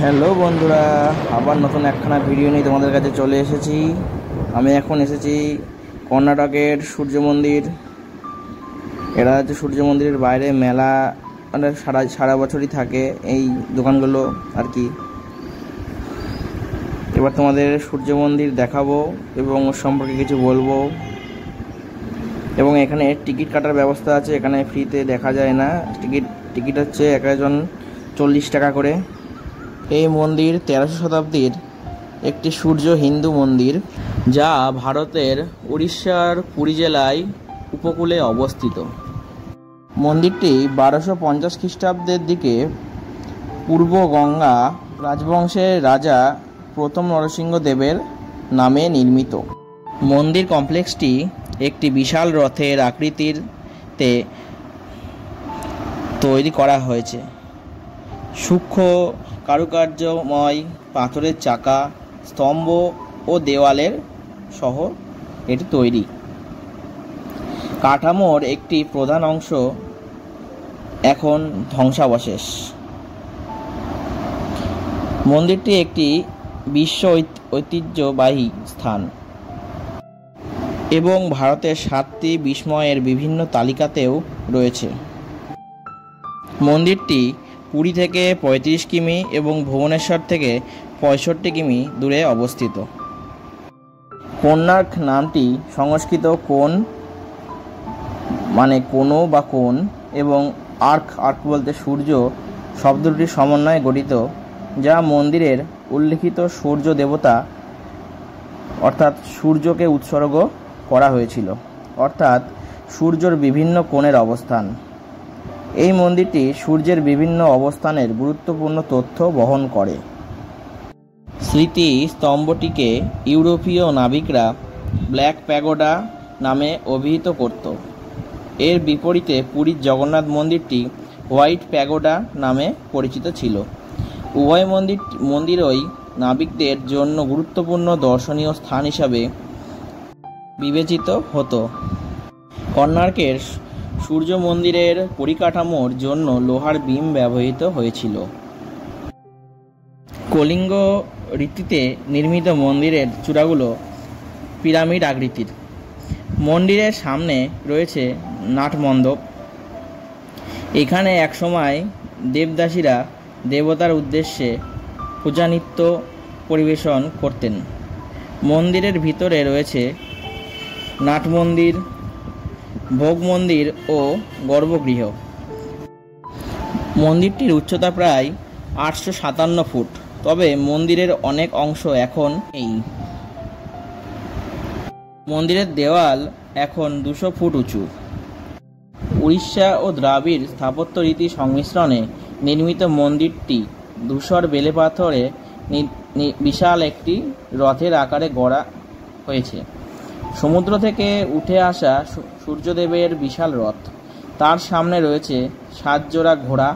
Hello বন্ধুরা, আবার নতুন একখানা ভিডিও নিয়ে তোমাদের কাছে চলে এসেছি। আমি এখন এসেছি কর্ণাটকের সূর্য মন্দির। এরা হচ্ছে সূর্য মন্দিরের বাইরে মেলা, মানে সারা বছরই থাকে এই দোকানগুলো আর কি। এবার তোমাদের সূর্য মন্দির দেখাবো এবং ওর সম্পর্কে কিছু বলবো। এবং এখানে টিকিট কাটার ব্যবস্থা আছে, এখানে ফ্রিতে দেখা যায় না। টিকিট হচ্ছে একজন 40 টাকা করে। এই মন্দির 1300 শতাব্দীর একটি সূর্য হিন্দু মন্দির, যা ভারতের উড়িষ্যার পুরী জেলায় উপকূলে অবস্থিত। মন্দিরটি 1250 খ্রিস্টাব্দের দিকে পূর্ব গঙ্গা রাজবংশের রাজা প্রথম নরসিংহ দেবের নামে নির্মিত। মন্দির কমপ্লেক্সটি একটি বিশাল রথের আকৃতিতে তৈরি করা হয়েছে। সূক্ষ্ম কারুকার্যময় পাথরের চাকা, স্তম্ভ ও দেওয়ালের সহ এটি তৈরি। কাঠামোর একটি প্রধান অংশ এখন ধ্বংসাবশেষ। মন্দিরটি একটি বিশ্ব ঐতিহ্যবাহী স্থান এবং ভারতের 7টি বিস্ময়ের বিভিন্ন তালিকাতেও রয়েছে। মন্দিরটি পুরী থেকে 35 কিমি এবং ভুবনেশ্বর থেকে 65 কিমি দূরে অবস্থিত। কোণার্ক নামটি সংস্কৃত কোণ মানে কোনো বা কোণ এবং আর্ক বলতে সূর্য শব্দ দুটির সমন্বয়ে গঠিত, যা মন্দিরের উল্লিখিত সূর্য দেবতা অর্থাৎ সূর্যকে উৎসর্গ করা হয়েছিল, অর্থাৎ সূর্যের বিভিন্ন কোণের অবস্থান। এই মন্দিরটি সূর্যের বিভিন্ন অবস্থানের গুরুত্বপূর্ণ তথ্য বহন করে। স্মৃতি স্তম্ভটিকে ইউরোপীয় নাবিকরা ব্ল্যাক প্যাগোডা নামে অভিহিত করত। এর বিপরীতে পুরীর জগন্নাথ মন্দিরটি হোয়াইট প্যাগোডা নামে পরিচিত ছিল। উভয় মন্দিরই নাবিকদের জন্য গুরুত্বপূর্ণ দর্শনীয় স্থান হিসাবে বিবেচিত হতো। কর্ণাটকের সূর্য মন্দিরের পরিকাঠামোর জন্য লোহার বিম ব্যবহৃত হয়েছিল। কলিঙ্গ রীতিতে নির্মিত মন্দিরের চূড়াগুলো পিরামিড আকৃতির। মন্দিরের সামনে রয়েছে নাটমণ্ডপ। এখানে একসময় দেবদাসীরা দেবতার উদ্দেশ্যে পূজানৃত্য পরিবেশন করতেন। মন্দিরের ভিতরে রয়েছে নাটমন্দির, ভোগ মন্দির ও গর্ভগৃহ। মন্দিরটির উচ্চতা প্রায় 857 ফুট, তবে মন্দিরের অনেক অংশ এখন নেই। মন্দিরের দেওয়াল এখন 200 ফুট উঁচু। উড়িষ্যা ও দ্রাবিড় স্থাপত্য রীতি সংমিশ্রণে নির্মিত মন্দিরটি ধূসর বেলে পাথরে বিশাল একটি রথের আকারে গড়া হয়েছে। সমুদ্র থেকে উঠে আসা সূর্যদেবের বিশাল রথ, তার সামনে রয়েছে 7 জোড়া ঘোড়া,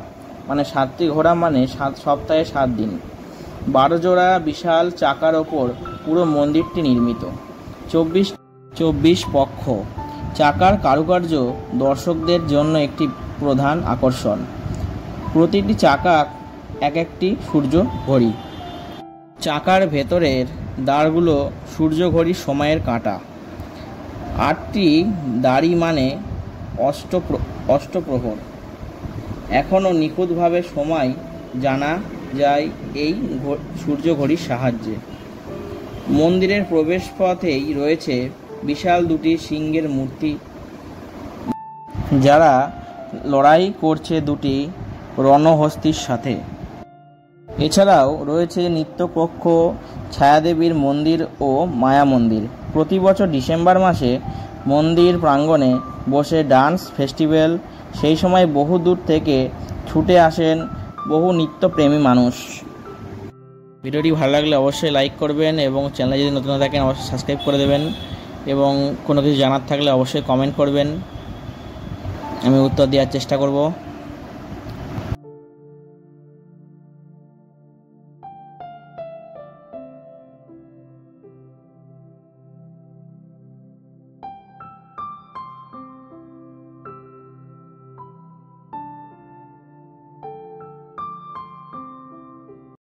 মানে 7টি ঘোড়া মানে 7 সপ্তাহে 7 দিন। 12 জোড়া বিশাল চাকার ওপর পুরো মন্দিরটি নির্মিত। 24 পক্ষ। চাকার কারুকার্য দর্শকদের জন্য একটি প্রধান আকর্ষণ। প্রতিটি চাকা একটি সূর্য ঘড়ি। চাকার ভেতরের দাঁড়গুলো সূর্য ঘড়ির সময়ের কাঁটা। 8টি দাড়ি মানে অষ্টপ্রহর। এখনও নিখুঁতভাবে সময় জানা যায় এই সূর্য ঘড়ির সাহায্যে। মন্দিরের প্রবেশপথেই রয়েছে বিশাল 2টি সিংহের মূর্তি, যারা লড়াই করছে 2টি রণহস্তির সাথে। এছাড়াও রয়েছে নিত্যকক্ষ, ছায়াদেবীর মন্দির ও মায়া মন্দির। প্রতি বছর ডিসেম্বর মাসে মন্দির প্রাঙ্গণে বসে ডান্স ফেস্টিভ্যাল। সেই সময় বহু দূর থেকে ছুটে আসেন বহু নিত্যপ্রেমী মানুষ। ভিডিওটি ভালো লাগলে অবশ্যই লাইক করবেন এবং চ্যানেলে যদি নতুন থাকেন অবশ্যই সাবস্ক্রাইব করে দেবেন এবং কোনো কিছু জানার থাকলে অবশ্যই কমেন্ট করবেন, আমি উত্তর দেওয়ার চেষ্টা করব।